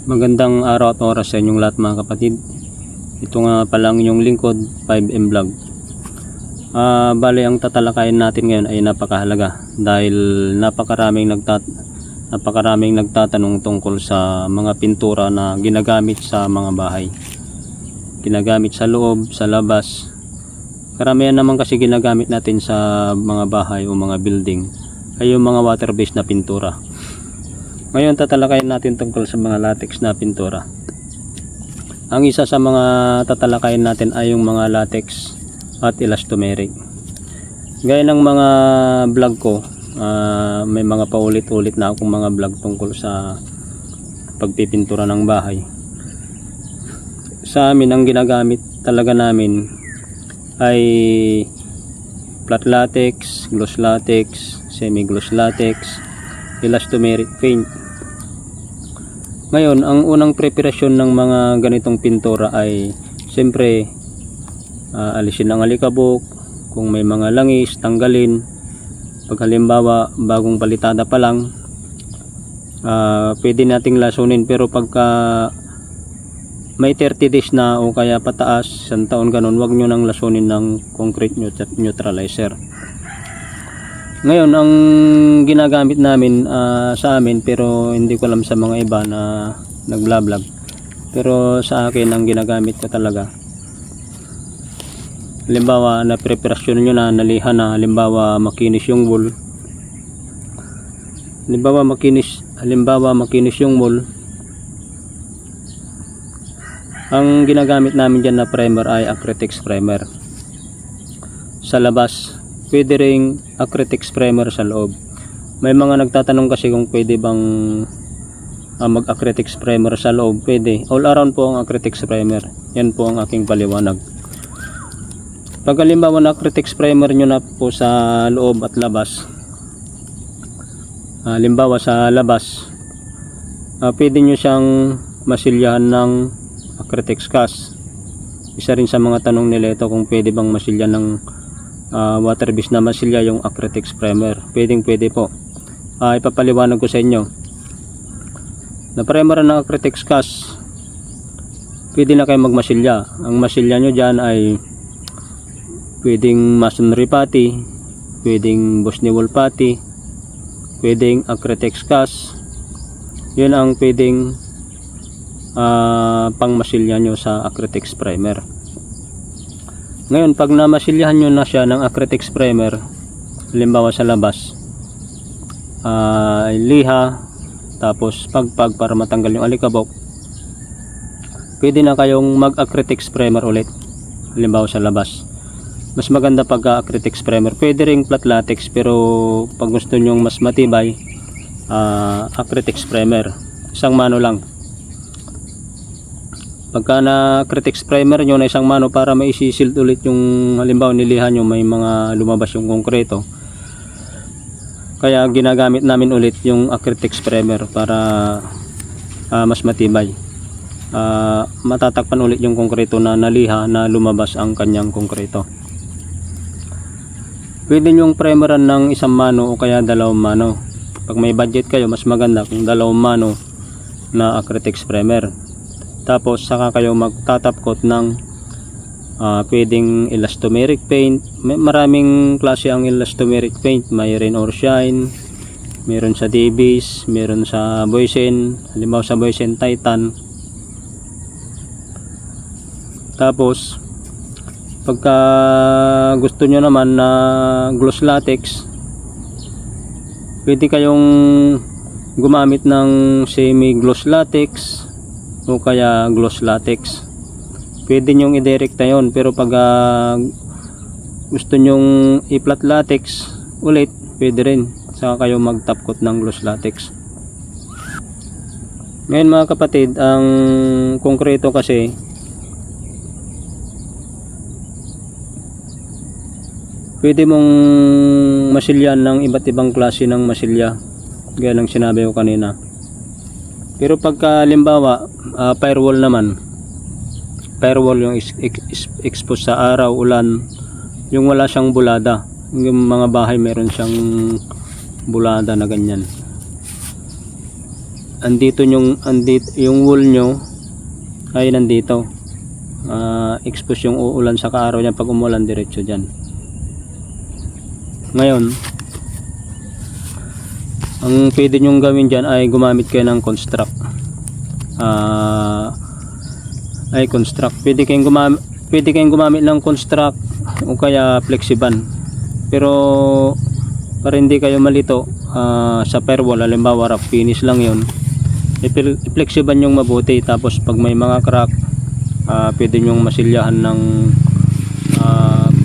Magandang araw at oras sa inyong lahat mga kapatid. Ito nga palang yung lingkod 5M Vlog. Bali ang tatalakayin natin ngayon ay napakahalaga dahil napakaraming nagtatanong tungkol sa mga pintura na ginagamit sa mga bahay. Ginagamit sa loob, sa labas. Karamihan naman kasi ginagamit natin sa mga bahay o mga building ay yung mga water based na pintura. Ngayon tatalakayin natin tungkol sa mga latex na pintura. Ang isa sa mga tatalakayin natin ay yung mga latex at elastomeric. Gaya ng mga vlog ko, may mga paulit-ulit na akong mga vlog tungkol sa pagpipintura ng bahay. Sa amin ang ginagamit talaga namin ay flat latex, gloss latex, semi-gloss latex, elastomeric paint. Ngayon, ang unang preparasyon ng mga ganitong pintura ay siyempre alisin ang alikabok, kung may mga langis, tanggalin. Pag halimbawa bagong palitada pa lang, pwede nating lasunin, pero pagka may 30 days na o kaya pataas, 1 taon ganun, wag nyo nang lasunin ng concrete neutralizer. Ngayon, ang ginagamit namin sa amin, pero hindi ko alam sa mga iba na nagblog, pero sa akin ang ginagamit ko talaga, halimbawa na preparasyon nyo na, nalihan na, halimbawa makinis yung wool, ang ginagamit namin dyan na primer ay Acrytex primer. Sa labas pwede ring Acrytex primer sa loob. May mga nagtatanong kasi kung pwede bang mag Acrytex primer sa loob. Pwede, all around po ang Acrytex primer. Yan po ang aking paliwanag. Pag halimbawa na Acrytex primer nyo na po sa loob at labas, halimbawa sa labas, pwede nyo siyang masilyahan ng Acrytex cast. Isa rin sa mga tanong nila ito kung pwede bang masilya ng water based na masilya yung Acrytex primer. Pwede po. Ipapaliwanag ko sa inyo. Na primer ng Acrytex cast, pwede na kayo magmasilya. Ang masilya nyo dyan ay pwedeng masonry putty, pwedeng Bosnewall putty, pwedeng Acrytex cast. Yun ang pwedeng pangmasilya nyo sa Acrytex primer. Ngayon, pag namasilyahan nyo na siya ng Acrytex primer, halimbawa sa labas, liha, tapos pagpag para matanggal yung alikabok, pwede na kayong mag Acrytex primer ulit, halimbawa sa labas. Mas maganda pag Acrytex primer. Pwede ring flat latex, pero pag gusto nyo mas matibay, Acrytex primer, isang mano lang. Pagka na Acrytex primer nyo na isang mano, para maisisilt ulit yung halimbawa nilihan nyo, may mga lumabas yung konkreto, kaya ginagamit namin ulit yung Acrytex primer para mas matibay. Matatakpan ulit yung konkreto na naliha na lumabas ang kanyang konkreto. Pwede nyong primeran ng isang mano o kaya 2 mano. Pag may budget kayo, mas maganda kung 2 mano na Acrytex primer. Tapos saka kayo magtatapkot ng pwedeng elastomeric paint. Maraming klase ang elastomeric paint. May rain or shine, meron sa Davies, meron sa Boysen, halimbawa sa Boysen Titan. Tapos pagka gusto nyo naman na gloss latex, pwede kayong gumamit ng semi gloss latex o kaya gloss latex. Pwede nyong i-direkta yon, pero pag gusto nyong i-flat latex ulit, pwede rin, saka kayo mag-top coat ng gloss latex. Ngayon mga kapatid, ang konkreto kasi pwede mong masilyan ng iba't ibang klase ng masilya, gaya ng sinabi ko kanina. Pero pagka halimbawa firewall naman, firewall yung exposed sa araw, ulan, yung wala siyang bulada, yung mga bahay meron siyang bulada na ganyan, yung wool nyo ay nandito. Expose yung uulan sa araw niya. Pag umulan, diretso dyan. Ngayon, ang pwede nyong gawin dyan ay gumamit kayo ng construct. Pwede kayong gumamit ng construct o kaya flexiban. Pero para hindi kayo malito sa firewall, halimbawa rough finish lang yun, i-flexiban yung mabuti. Tapos pag may mga crack, pwede nyong masilyahan ng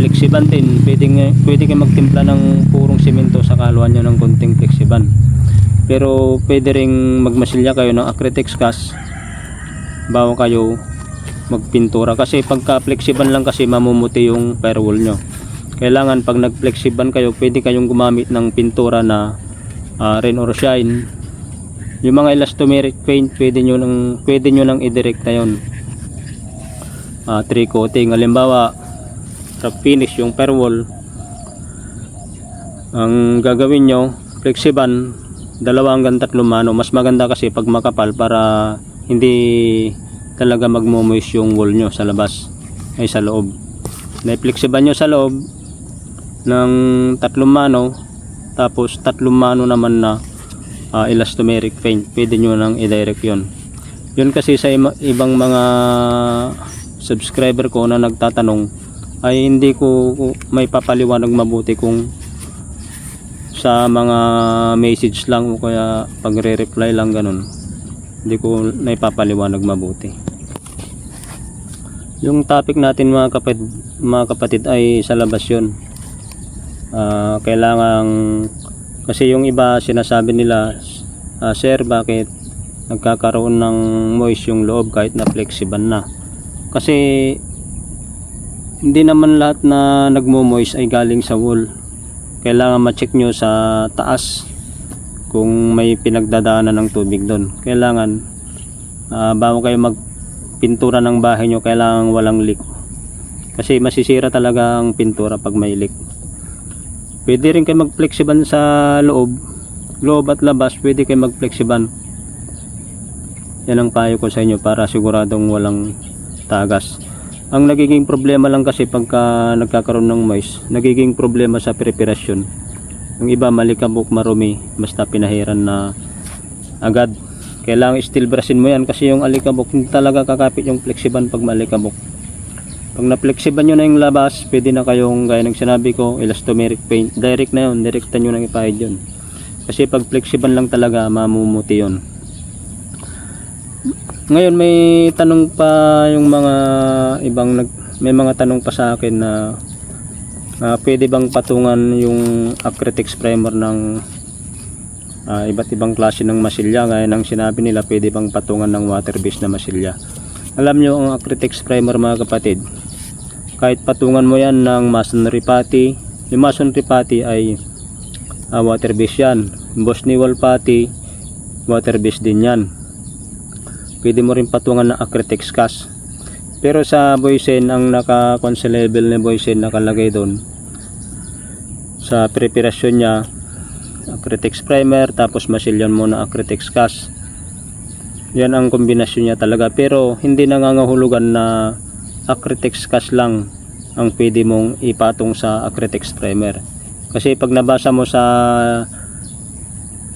flexiban din. Pwede kayong magtimpla ng purong simento sa kaluan nyo ng konting flexiban. Pero pwede ring magmasilya kayo ng Acrytex cast bago kayo magpintura, kasi pagka flexiban lang kasi mamumuti yung firewall nyo. Kailangan pag nag-flexiban kayo, pwede kayong gumamit ng pintura na rain or shine. Yung mga elastomeric paint, pwede nyo nang i-direct na yun. 3 coating. Halimbawa, rough finish yung firewall, ang gagawin nyo, flexiban 2 hanggang 3 mano. Mas maganda kasi pag makapal para hindi talaga magmo-moist yung wall nyo sa labas ay sa loob. Na-flexiban nyo sa loob ng 3 mano, tapos 3 mano naman na elastomeric paint. Pwede nyo nang i-direct yun. Yun kasi sa ibang mga subscriber ko na nagtatanong ay hindi ko may papaliwanag mabuti kung sa mga message lang o kaya pagre-reply lang ganun. Hindi ko naipapaliwanag mabuti. Yung topic natin mga kapatid ay sa labas yun. Kailangan, kasi yung iba sinasabi nila, sir, bakit nagkakaroon ng moist yung loob kahit na flexible na? Kasi hindi naman lahat na nagmo-moist ay galing sa wool. Kailangan ma-check nyo sa taas kung may pinagdadaanan ng tubig doon. Kailangan bago kayo magpintura ng bahay nyo, kailangan walang leak, kasi masisira talaga ang pintura pag may leak. Pwede rin kayo mag-flexiban sa loob at labas. Pwede kayo mag-flexiban. Yan ang payo ko sa inyo para siguradong walang tagas. Ang nagiging problema lang kasi pagka nagkakaroon ng moist, nagiging problema sa preparasyon. Yung iba malikabok, marumi, basta pinahiran na agad. Kailangan steel brushin mo yan, kasi yung alikabok hindi talaga kakapit yung flexiban pag malikabok. Pag na-flexiban nyo na yung labas, pwede na kayong, gaya ng sinabi ko, elastomeric paint. Direct na yun, direktan nyo nang ipahid yun. Kasi pag flexiban lang talaga, mamumuti yun. Ngayon may tanong pa yung mga may mga tanong pa sa akin na pwede bang patungan yung Acrytex primer ng iba't ibang klase ng masilya. Gaya ng sinabi nila, pwede bang patungan ng water based na masilya. Alam nyo ang Acrytex primer mga kapatid, kahit patungan mo yan ng masonry putty, yung masonry putty ay water based yan. Bosney wall putty, water based din yan. Pwede mo rin patungan ng Acrytex cast. Pero sa Boysen, ang naka-console level ni Boysen nakalagay doon sa preparasyon niya, Acrytex primer tapos masilyan mo na Acrytex cast. Yan ang kombinasyon niya talaga. Pero hindi nangangahulugan na Acrytex cast lang ang pwede mong ipatong sa Acrytex primer. Kasi pag nabasa mo sa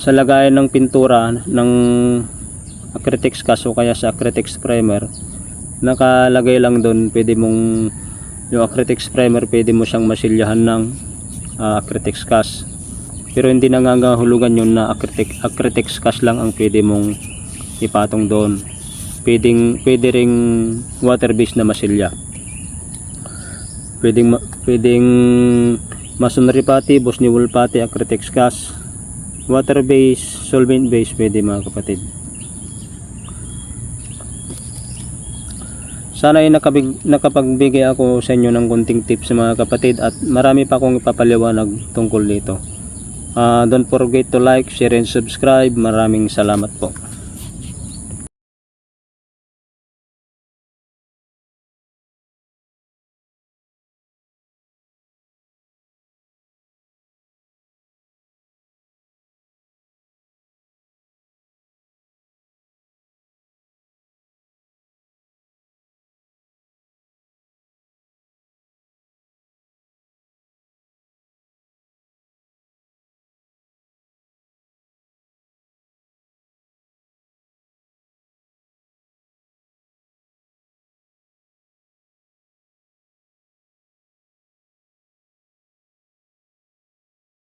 lagayan ng pintura ng Acrytex cast o kaya sa Acrytex primer, nakalagay lang doon, pwede mong yung Acrytex primer pwede mo siyang masilyahan ng Acrytex cast. Pero hindi nangangahulugan yun na Acrytex cast lang ang pwede mong ipatong doon. Pwede ring water based na masilya. Pwedeng masonry putty, Bosney wool putty, Acrytex cast, water based, solvent based, pwede mga kapatid. Sana ay nakapagbigay ako sa inyo ng konting tips mga kapatid, at marami pa akong ipapaliwanag tungkol dito. Don't forget to like, share and subscribe. Maraming salamat po.